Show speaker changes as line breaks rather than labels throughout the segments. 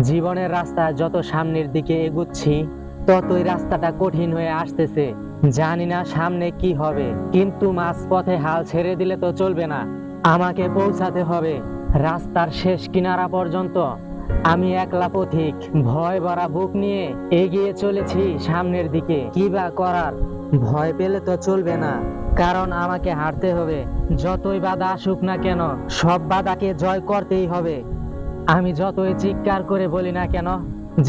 জীবনের রাস্তা যত সামনের দিকে এগুচ্ছি ততই রাস্তাটা কঠিন হয়ে আসতেছে। জানি না সামনে কি হবে, কিন্তু মাঝপথে হাল ছেড়ে দিলে তো চলবে না। আমাকে পৌঁছাতে হবে রাস্তার শেষ কিনারা পর্যন্ত। আমি একলা পথিক, ভয় ভরা বুক নিয়ে এগিয়ে চলেছি সামনের দিকে। কি বা করার? ভয় পেলে তো চলবে না, কারণ আমাকে হারতে হবে। যতই বাধা আসুক না কেন, সব বাধাকে জয় করতেই হবে। আমি যতই চিৎকার করে বলি না কেন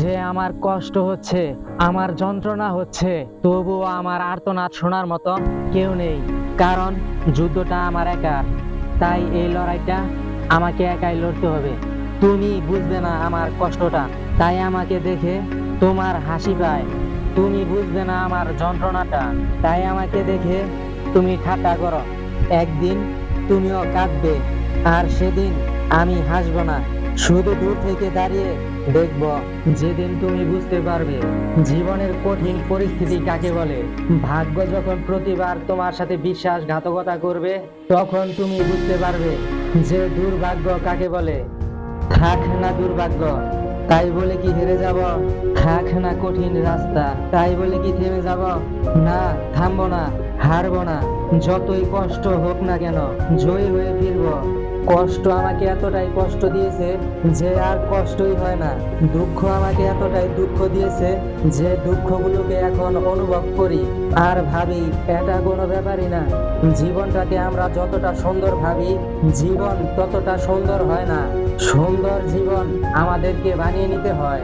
যে আমার কষ্ট হচ্ছে, আমার যন্ত্রণা হচ্ছে, তবুও আমার আর্তনাদ শোনার মতো কেউ নেই। কারণ যুদ্ধটা আমার একার, তাই এই লড়াইটা আমাকে একাই লড়তে হবে। তুমি বুঝবে না আমার কষ্টটা, তাই আমাকে দেখে তোমার হাসি পায়। তুমি বুঝবে না আমার যন্ত্রণাটা, তাই আমাকে দেখে তুমি ঠাট্টা করো। একদিন তুমিও কাঁদবে, আর সেদিন আমি হাসবো না, শুধু দূর থেকে দাঁড়িয়ে দেখব। যেদিন তুমি বুঝতে পারবে জীবনের কঠিন পরিস্থিতি কাকে বলে, ভাগ্য যখন প্রতিবার তোমার সাথে বিশ্বাসঘাতকতা করবে, তখন তুমি বুঝতে পারবে যে দুর্ভাগ্য কাকে বলে। থাক না দুর্ভাগ্য, তাই বলে কি হেরে যাব? থাক না কঠিন রাস্তা, তাই বলে কি থেমে যাব? না, থামবো না, হারবো না। যতই কষ্ট হোক না কেন, জয়ী হয়ে ফিরবো। কষ্ট আমাকে এতটাই কষ্ট দিয়েছে যে আর কষ্টই হয় না। দুঃখ আমাকে এতটাই দুঃখ দিয়েছে যে দুঃখগুলোকে এখন অনুভব করি আর ভাবি এটা কোনো ব্যাপারই না। জীবনটাকে আমরা যতটা সুন্দর ভাবি, জীবন ততটা সুন্দর হয় না। সুন্দর জীবন আমাদেরকে বানিয়ে নিতে হয়।